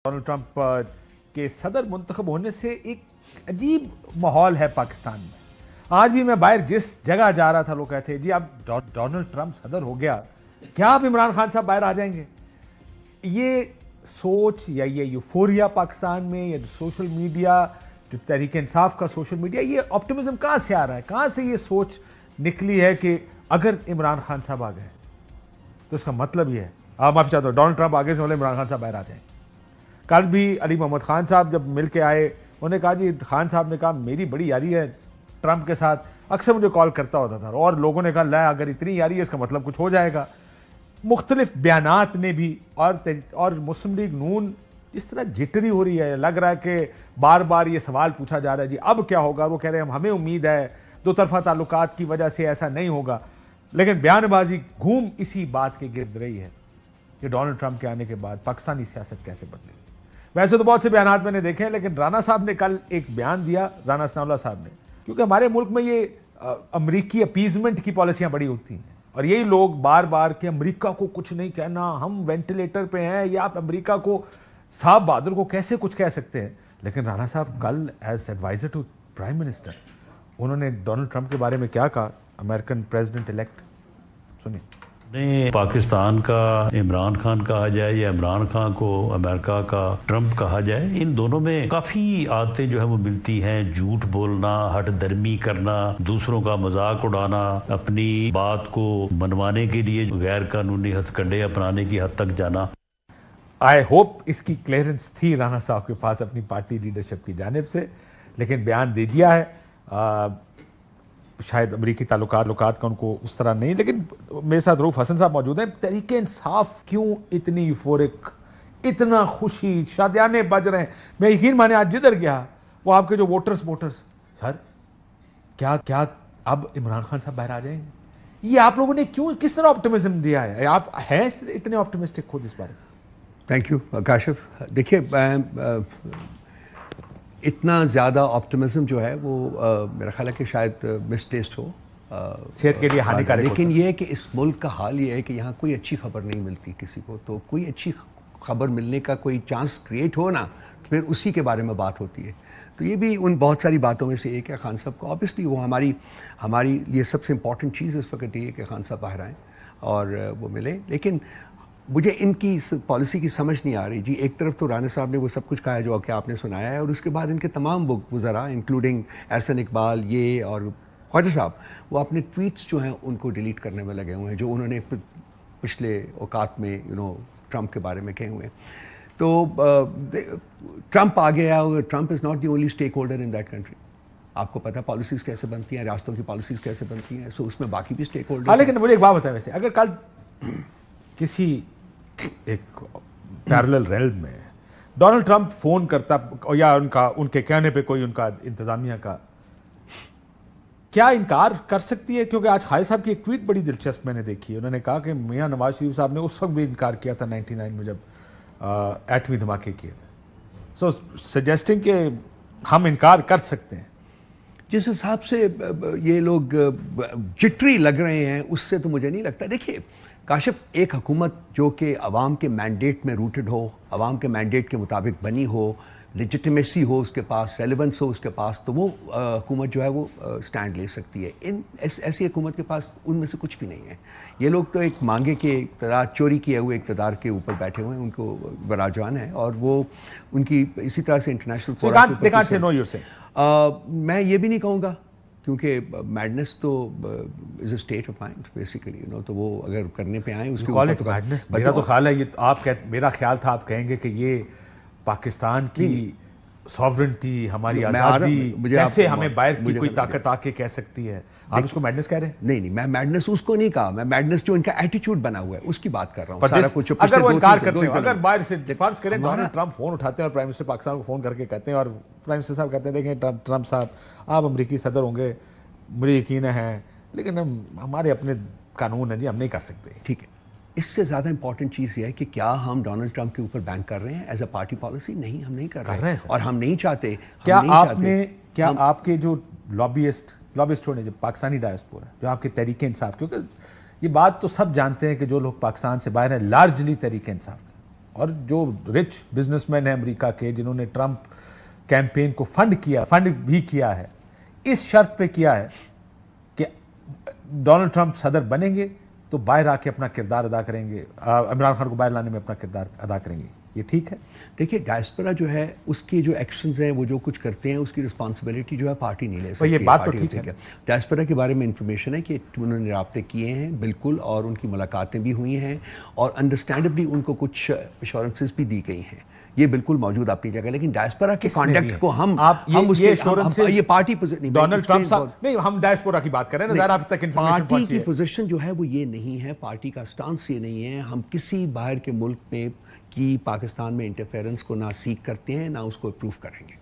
Donald Trump کے صدر منتخب ہونے سے ایک عجیب ماحول ہے پاکستان میں. آج بھی میں باہر جس جگہ جا رہا تھا لوگ کہتے ہیں جی اب ڈونلڈ ٹرمپ صدر ہو گیا کیا اب عمران خان صاحب باہر آ جائیں گے. یہ سوچ یا یہ یوفوریا پاکستان میں یا سوشل میڈیا جو تحریک انصاف کا سوشل میڈیا یہ آپٹیمزم کہاں سے آ رہا ہے, کہاں سے یہ سوچ نکلی ہے کہ اگر عمران خان صاحب آ گئے تو اس کا مطلب یہ ہے, آپ معافی چاہتا ہوں, ڈونلڈ ٹرمپ آگے سے بولے عمران خان صاحب باہر آ جائیں. کل بھی علی محمد خان صاحب جب مل کے آئے انہوں نے کہا جی خان صاحب نے کہا میری بڑی یاری ہے ٹرمپ کے ساتھ, اکثر مجھے کال کرتا ہوتا تھا اور لوگوں نے کہا لا اگر اتنی یاری ہے اس کا مطلب کچھ ہو جائے گا. مختلف بیانات نے بھی اور مسلم لیگ نون اس طرح جٹری ہو رہی ہے, لگ رہا ہے کہ بار بار یہ سوال پوچھا جا رہا ہے جی اب کیا ہوگا. وہ کہہ رہے ہیں ہمیں امید ہے دو طرفہ تعلقات کی وجہ سے ایسا نہیں ہوگا, لیکن بیان بازی گھوم اسی بات کے گرد رہی ہے کہ ڈونلڈ ٹرمپ کے آنے کے بعد پاکستانی سیاست کیسے بدلے گی. ویسے تو بہت سے بیانات میں نے دیکھے ہیں لیکن رانا صاحب نے کل ایک بیان دیا, رانا ثناء اللہ صاحب نے, کیونکہ ہمارے ملک میں یہ امریکی اپیزمنٹ کی پالیسیاں بڑی ہوتی ہیں اور یہی لوگ بار بار کہ امریکہ کو کچھ نہیں کہنا, ہم وینٹیلیٹر پہ ہیں, یا آپ امریکہ کو صاحب بہادر کو کیسے کچھ کہہ سکتے ہیں. لیکن رانا صاحب کل as adviser to prime minister انہوں نے ڈونلڈ ٹرمپ کے بارے میں کیا کہا, امریکن پریزیڈنٹ الیکٹ سنیں. پاکستان کا عمران خان کہا جائے یا عمران خان کو امریکہ کا ٹرمپ کہا جائے, ان دونوں میں کافی عادتیں جو ہے وہ ملتی ہیں. جھوٹ بولنا, ہٹ درمی کرنا, دوسروں کا مذاق اڑانا, اپنی بات کو منوانے کے لیے غیر قانونی ہتھ کنڈے اپنانے کی حد تک جانا. آئی ہوپ اس کی کلیئرنس تھی رانا صاحب کے پاس اپنی پارٹی لیڈرشپ کی جانب سے, لیکن بیان دے دیا ہے. شاید امریکی تعلقات کا ان کو اس طرح نہیں, لیکن میرے ساتھ روف حسن صاحب موجود ہیں. تحریک انصاف کیوں اتنی یوفورک, اتنا خوشی, شادیانے بج رہے ہیں. میں یقین مانے آج جدھر گیا وہ آپ کے جو ووٹرز سر کیا اب عمران خان صاحب باہر آ جائیں گے, یہ آپ لوگوں نے کیوں کس طرح آپٹیمزم دیا ہے, آپ ہیں اتنے آپٹیمسٹک خود اس بارے میں؟ Thank you Kashif. دیکھیے اتنا زیادہ آپٹیمزم جو ہے وہ میرا خیال ہے کہ شاید مسپلیسڈ ہو, صحت کے لیے ہانیکارک. لیکن یہ ہے کہ اس ملک کا حال یہ ہے کہ یہاں کوئی اچھی خبر نہیں ملتی کسی کو, تو کوئی اچھی خبر ملنے کا کوئی چانس کریٹ ہو نا تو پھر اسی کے بارے میں بات ہوتی ہے. تو یہ بھی ان بہت ساری باتوں میں سے ایک ہے. خان صاحب کو آبویسلی وہ ہماری یہ سب سے امپورٹنٹ چیز اس وقت یہ ہے کہ خان صاحب باہر آئیں اور وہ ملیں. لیکن مجھے ان کی پالیسی کی سمجھ نہیں آ رہی. جی ایک طرف تو رانا صاحب نے وہ سب کچھ کہا جو کہ آپ نے سنایا ہے, اور اس کے بعد ان کے تمام وزراء انکلوڈنگ احسن اقبال یہ اور خواجہ صاحب وہ اپنے ٹویٹس جو ہیں ان کو ڈیلیٹ کرنے میں لگے ہوئے ہیں جو انہوں نے پچھلے اوقات میں ٹرمپ کے بارے میں کہے ہوئے ہیں. تو ٹرمپ آ گیا, Trump is not the only stake holder in that country. آپ کو پتہ پالیسیز کیسے بنتی ہیں, ریاستوں کی پالیسیز کیسے بنتی ہیں, سو اس میں باقی بھی اسٹیک ہولڈر. لیکن مجھے ایک بات بتائیں, ویسے اگر کل کسی ایک پیرلل ریلم میں ڈونلڈ ٹرمپ فون کرتا یا ان کے کہنے پہ کوئی ان کا انتظامیہ کا کیا انکار کر سکتی ہے؟ کیونکہ آج خالد صاحب کی ایک ٹویٹ بڑی دلچسپ میں نے دیکھی, انہوں نے کہا کہ میاں نواز شریف صاحب نے اس وقت بھی انکار کیا تھا 99 میں جب ایٹمی دھماکے کیے تھے. سو سجیسٹنگ کہ ہم انکار کر سکتے ہیں. جس حساب سے یہ لوگ جٹری لگ رہے ہیں اس سے تو مجھے نہیں لگتا. دیکھیے کاشف, ایک حکومت جو کہ عوام کے مینڈیٹ میں روٹڈ ہو, عوام کے مینڈیٹ کے مطابق بنی ہو, لیجٹمیسی ہو اس کے پاس, ریلیونس ہو اس کے پاس, تو وہ حکومت جو ہے وہ سٹینڈ لے سکتی ہے. ایسی حکومت کے پاس ان میں سے کچھ بھی نہیں ہے. یہ لوگ تو ایک مانگے کے اقتدار, چوری کیے ہوئے اقتدار کے اوپر بیٹھے ہوئے ہیں, ان کو براجان ہے, اور وہ ان کی اسی طرح سے انٹرنیشنل میں یہ بھی نہیں کہوں گا کیونکہ میڈنس تو is a state of mind basically, تو وہ اگر کرنے پہ آئیں اس کے اوپر میرا تو خیال ہے یہ میرا خیال تھا آپ کہیں گے کہ یہ پاکستان کی سوورنٹی, ہماری آزادی, جیسے ہمیں باہر کی کوئی طاقت آ کے کہہ سکتی ہے. آپ اس کو میڈنس کہہ رہے ہیں؟ نہیں, میں میڈنس اس کو نہیں کہا, میں میڈنس جو ان کا ایٹیٹیوڈ بنا ہوا ہے اس کی بات کر رہا ہوں. اگر وہ انکار کرتے ہیں, اگر باہر سے فرض کریں ڈونلڈ ٹرمپ فون اٹھاتے ہیں اور پرائم منسٹر پاکستان کو فون کر کے کہتے ہیں, اور پرائم منسٹر صاحب کہتے ہیں دیکھیں ٹرمپ صاحب آپ امریکی صدر ہوں گے, مجھے یقین ہے, لیکن ہمارے اپنے قانون ہیں جی, ہم نہیں کر سکتے. ٹھیک ہے, اس سے زیادہ امپورٹنٹ چیز یہ ہے کہ کیا ہم ڈونلڈ ٹرمپ کے اوپر بینک کر رہے ہیں ایز اے پارٹی پالیسی؟ نہیں, ہم نہیں کر رہے ہیں, اور ہم نہیں چاہتے. کیا آپ کے جو لابیسٹ نے جو پاکستانی ڈائسپورا ہے, جو آپ کے تحریک انصاف, کیونکہ یہ بات تو سب جانتے ہیں کہ جو لوگ پاکستان سے باہر ہیں لارجلی تحریک انصاف, اور جو رچ بزنس مین ہیں امریکہ کے جنہوں نے ٹرمپ کیمپین کو فنڈ بھی کیا ہے، اس شرط پہ کیا ہے کہ ڈونلڈ ٹرمپ صدر بنیں گے تو باہر آ کے اپنا کردار ادا کریں گے، عمران خان کو باہر لانے میں اپنا کردار ادا کریں گے. یہ ٹھیک ہے؟ دیکھیے ڈائسپورا جو ہے اس کے جو ایکشنز ہیں وہ جو کچھ کرتے ہیں اس کی رسپانسبلٹی جو ہے پارٹی نہیں لے سکتی. یہ بات تو ٹھیک ہے. ڈائسپورا کے بارے میں انفارمیشن ہے کہ انہوں نے رابطے کیے ہیں بالکل، اور ان کی ملاقاتیں بھی ہوئی ہیں اور انڈرسٹینڈبلی ان کو کچھ ایشورنسز بھی دی گئی ہیں. یہ بالکل موجود اپنی جگہ، لیکن ڈائسپورا کے کانڈکٹ کو ہم یہ پارٹی ڈونلڈ ٹرمپ صاحب نہیں، ہم ڈائسپورا کی بات کر رہے ہیں نا، ظاہر آپ تک انفارمیشن پارٹی کی پوزیشن جو ہے وہ یہ نہیں ہے، پارٹی کا سٹانس یہ نہیں ہے. ہم کسی باہر کے ملک میں کی پاکستان میں انٹرفیرنس کو نہ سیکھ کرتے ہیں نہ اس کو اپروو کریں گے.